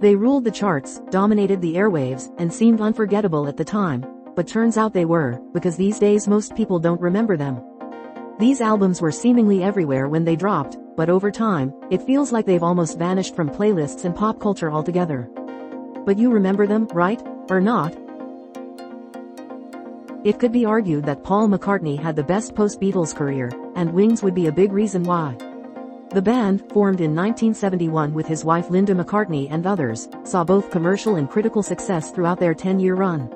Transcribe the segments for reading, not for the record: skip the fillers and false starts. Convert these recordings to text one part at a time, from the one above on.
They ruled the charts, dominated the airwaves, and seemed unforgettable at the time, but turns out they were, because these days most people don't remember them. These albums were seemingly everywhere when they dropped, but over time, it feels like they've almost vanished from playlists and pop culture altogether. But you remember them, right? Or not? It could be argued that Paul McCartney had the best post-Beatles career, and Wings would be a big reason why. The band, formed in 1971 with his wife Linda McCartney and others, saw both commercial and critical success throughout their 10-year run.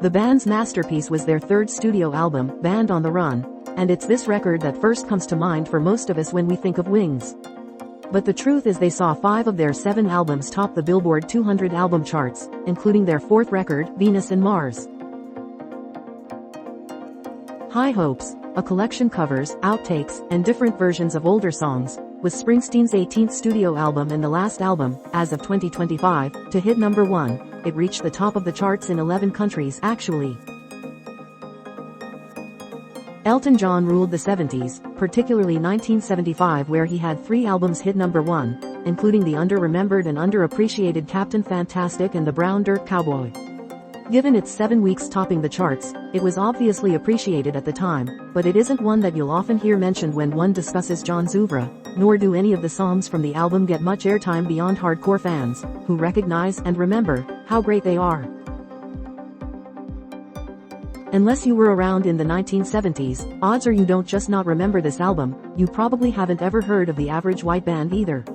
The band's masterpiece was their third studio album, Band on the Run, and it's this record that first comes to mind for most of us when we think of Wings. But the truth is they saw 5 of their 7 albums top the Billboard 200 album charts, including their 4th record, Venus and Mars. High Hopes, a collection covers, outtakes, and different versions of older songs, was Springsteen's 18th studio album and the last album, as of 2025, to hit number 1. It reached the top of the charts in 11 countries actually. Elton John ruled the 70s, particularly 1975 where he had 3 albums hit number 1, including the under-remembered and underappreciated Captain Fantastic and the Brown Dirt Cowboy. Given its 7 weeks topping the charts, it was obviously appreciated at the time, but it isn't one that you'll often hear mentioned when one discusses John's oeuvre, nor do any of the songs from the album get much airtime beyond hardcore fans, who recognize and remember how great they are. Unless you were around in the 1970s, odds are you don't just not remember this album, you probably haven't ever heard of the Average White Band either.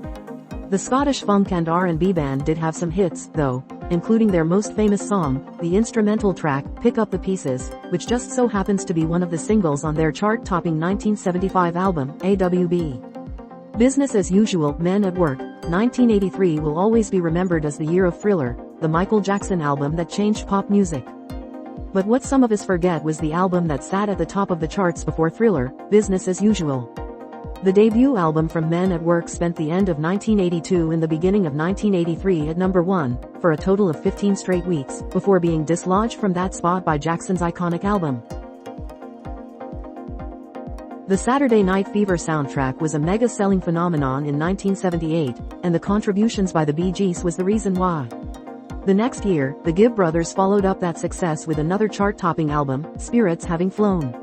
The Scottish funk and R&B band did have some hits, though, including their most famous song, the instrumental track, Pick Up the Pieces, which just so happens to be one of the singles on their chart-topping 1975 album, AWB. Business as Usual, Men at Work, 1983 will always be remembered as the year of Thriller, the Michael Jackson album that changed pop music. But what some of us forget was the album that sat at the top of the charts before Thriller, Business as Usual. The debut album from Men at Work spent the end of 1982 and the beginning of 1983 at number 1, for a total of 15 straight weeks, before being dislodged from that spot by Jackson's iconic album. The Saturday Night Fever soundtrack was a mega-selling phenomenon in 1978, and the contributions by the Bee Gees was the reason why. The next year, the Gibb brothers followed up that success with another chart-topping album, Spirits Having Flown.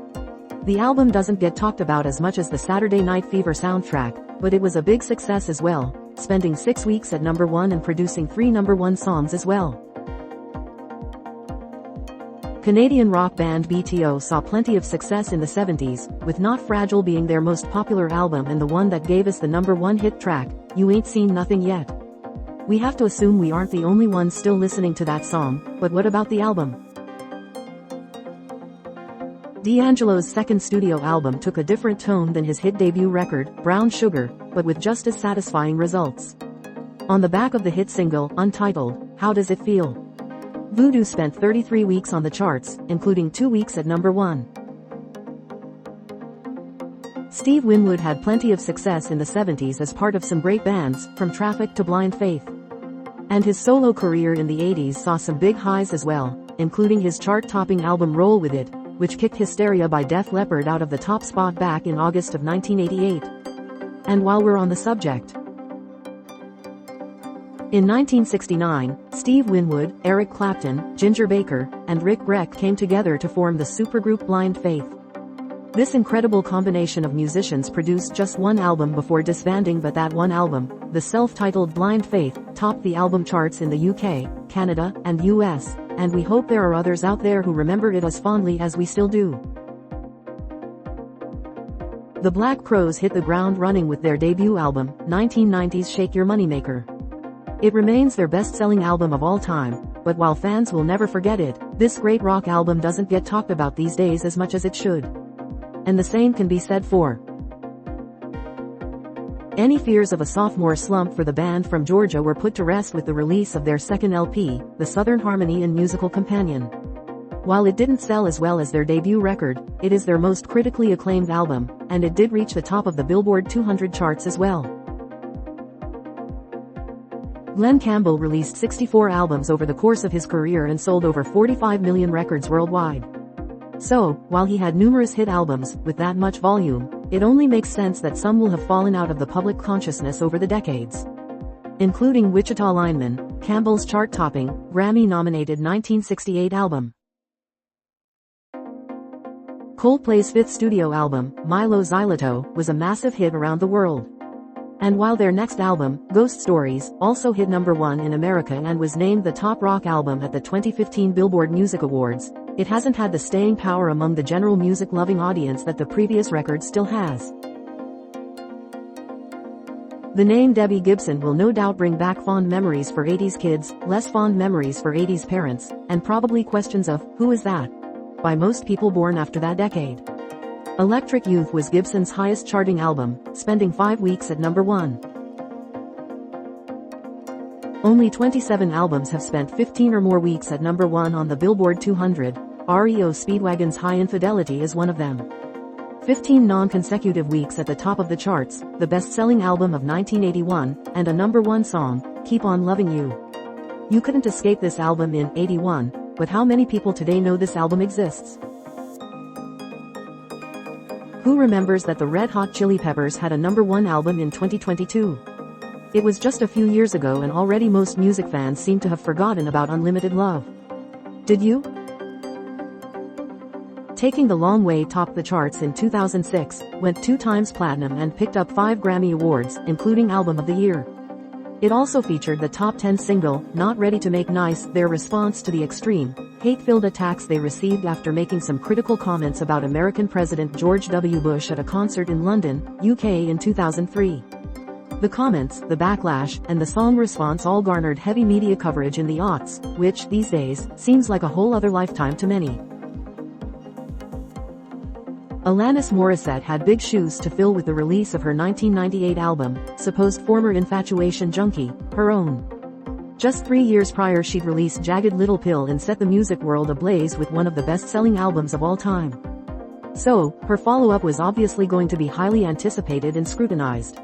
The album doesn't get talked about as much as the Saturday Night Fever soundtrack, but it was a big success as well, spending 6 weeks at number 1 and producing 3 number 1 songs as well. Canadian rock band BTO saw plenty of success in the 70s, with Not Fragile being their most popular album and the one that gave us the number 1 hit track, You Ain't Seen Nothing Yet. We have to assume we aren't the only ones still listening to that song, but what about the album? D'Angelo's second studio album took a different tone than his hit debut record, Brown Sugar, but with just as satisfying results. On the back of the hit single, Untitled, How Does It Feel? Voodoo spent 33 weeks on the charts, including 2 weeks at number 1. Steve Winwood had plenty of success in the 70s as part of some great bands, from Traffic to Blind Faith. And his solo career in the 80s saw some big highs as well, including his chart-topping album Roll With It, which kicked Hysteria by Def Leppard out of the top spot back in August of 1988. And while we're on the subject, in 1969, Steve Winwood, Eric Clapton, Ginger Baker, and Rick Breck came together to form the supergroup Blind Faith. This incredible combination of musicians produced just one album before disbanding, but that one album, the self-titled Blind Faith, topped the album charts in the UK, Canada, and US, and we hope there are others out there who remember it as fondly as we still do. The Black Crowes hit the ground running with their debut album, 1990's Shake Your Moneymaker. It remains their best-selling album of all time, but while fans will never forget it, this great rock album doesn't get talked about these days as much as it should. And the same can be said for any fears of a sophomore slump for the band from Georgia were put to rest with the release of their second LP, The Southern Harmony and Musical Companion. While it didn't sell as well as their debut record, it is their most critically acclaimed album, and it did reach the top of the Billboard 200 charts as well. Glenn Campbell released 64 albums over the course of his career and sold over 45 million records worldwide. So, while he had numerous hit albums, with that much volume, it only makes sense that some will have fallen out of the public consciousness over the decades. Including Wichita Lineman, Campbell's chart-topping, Grammy-nominated 1968 album. Coldplay's fifth studio album, Mylo Xyloto, was a massive hit around the world. And while their next album, Ghost Stories, also hit #1 in America and was named the top rock album at the 2015 Billboard Music Awards, it hasn't had the staying power among the general music-loving audience that the previous record still has. The name Debbie Gibson will no doubt bring back fond memories for 80s kids, less fond memories for 80s parents, and probably questions of, who is that? By most people born after that decade. Electric Youth was Gibson's highest charting album, spending 5 weeks at #1. Only 27 albums have spent 15 or more weeks at #1 on the Billboard 200, REO Speedwagon's High Infidelity is one of them. 15 non-consecutive weeks at the top of the charts, the best-selling album of 1981, and a #1 song, Keep On Loving You. You couldn't escape this album in '81, but how many people today know this album exists? Who remembers that the Red Hot Chili Peppers had a #1 album in 2022? It was just a few years ago and already most music fans seem to have forgotten about Unlimited Love. Did you? Taking the Long Way topped the charts in 2006, went 2 times platinum and picked up 5 Grammy Awards, including Album of the Year. It also featured the top 10 single, Not Ready to Make Nice, their response to the extreme, hate-filled attacks they received after making some critical comments about American President George W. Bush at a concert in London, UK in 2003. The comments, the backlash, and the song response all garnered heavy media coverage in the aughts, which, these days, seems like a whole other lifetime to many. Alanis Morissette had big shoes to fill with the release of her 1998 album, supposed former infatuation junkie, Her Own. Just 3 years prior she'd released Jagged Little Pill and set the music world ablaze with one of the best-selling albums of all time. So, her follow-up was obviously going to be highly anticipated and scrutinized.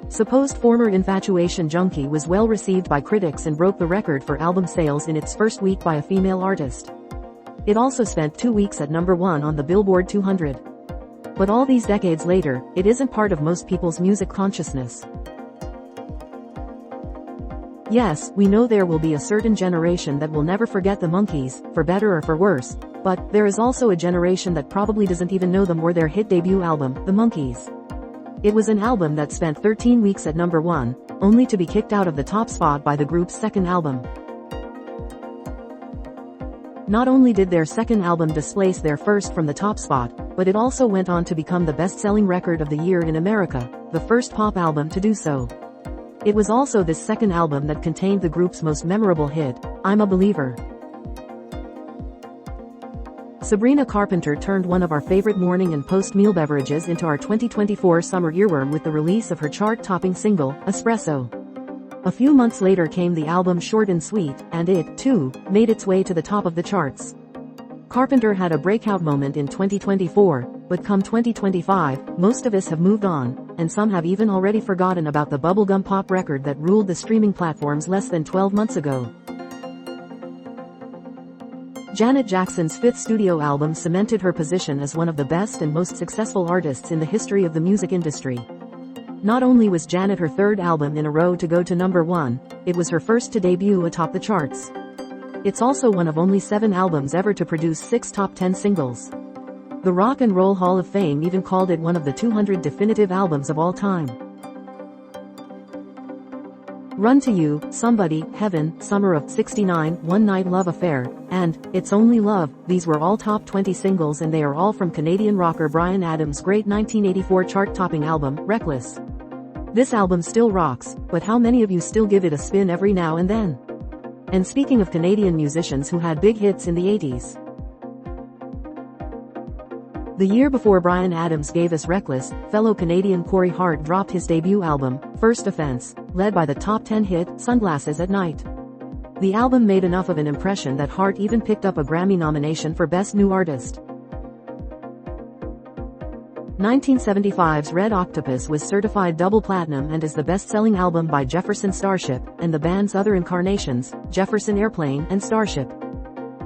Supposed former infatuation junkie was well received by critics and broke the record for album sales in its first week by a female artist. It also spent 2 weeks at #1 on the Billboard 200. But all these decades later, it isn't part of most people's music consciousness. Yes, we know there will be a certain generation that will never forget the Monkees, for better or for worse, but there is also a generation that probably doesn't even know them or their hit debut album, The Monkees. It was an album that spent 13 weeks at #1, only to be kicked out of the top spot by the group's second album. Not only did their second album displace their first from the top spot, but it also went on to become the best-selling record of the year in America, the first pop album to do so. It was also this second album that contained the group's most memorable hit, I'm a Believer. Sabrina Carpenter turned one of our favorite morning and post-meal beverages into our 2024 summer earworm with the release of her chart-topping single, Espresso. A few months later came the album Short and Sweet, and it, too, made its way to the top of the charts. Carpenter had a breakout moment in 2024, but come 2025, most of us have moved on, and some have even already forgotten about the bubblegum pop record that ruled the streaming platforms less than 12 months ago. Janet Jackson's fifth studio album cemented her position as one of the best and most successful artists in the history of the music industry. Not only was Janet her third album in a row to go to #1, it was her first to debut atop the charts. It's also one of only 7 albums ever to produce 6 top 10 singles. The Rock and Roll Hall of Fame even called it one of the 200 definitive albums of all time. Run to You, Somebody, Heaven, Summer of '69, One Night Love Affair, and It's Only Love, these were all top 20 singles and they are all from Canadian rocker Bryan Adams' great 1984 chart-topping album, Reckless. This album still rocks, but how many of you still give it a spin every now and then? And speaking of Canadian musicians who had big hits in the 80s. The year before Bryan Adams gave us Reckless, fellow Canadian Corey Hart dropped his debut album, First Offense, led by the top 10 hit, Sunglasses at Night. The album made enough of an impression that Hart even picked up a Grammy nomination for Best New Artist. 1975's Red Octopus was certified double platinum and is the best-selling album by Jefferson Starship, and the band's other incarnations, Jefferson Airplane and Starship.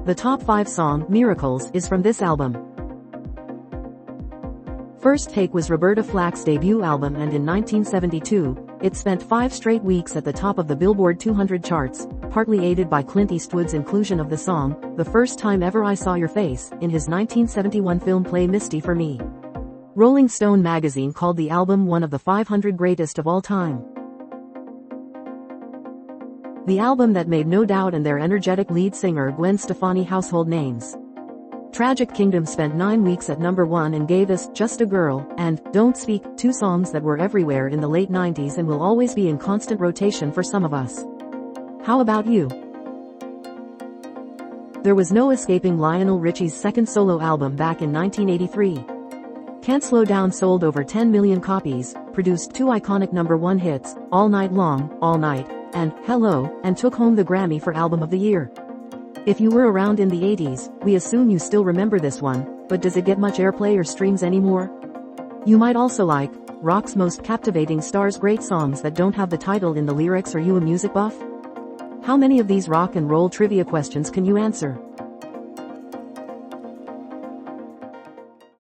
The top 5 song, Miracles, is from this album. First Take was Roberta Flack's debut album and in 1972, it spent 5 straight weeks at the top of the Billboard 200 charts, partly aided by Clint Eastwood's inclusion of the song, The First Time Ever I Saw Your Face, in his 1971 film Play Misty for Me. Rolling Stone magazine called the album one of the 500 greatest of all time. The album that made No Doubt and their energetic lead singer Gwen Stefani household names. Tragic Kingdom spent 9 weeks at number 1 and gave us Just a Girl and Don't Speak, 2 songs that were everywhere in the late 90s and will always be in constant rotation for some of us. How about you? There was no escaping Lionel Richie's second solo album back in 1983. Can't Slow Down sold over 10 million copies, produced 2 iconic number 1 hits, All Night Long, All Night, and Hello, and took home the Grammy for Album of the Year. If you were around in the 80s, we assume you still remember this one, but does it get much airplay or streams anymore? You might also like Rock's Most Captivating Stars great songs that don't have the title in the lyrics. Are you a music buff? How many of these rock and roll trivia questions can you answer?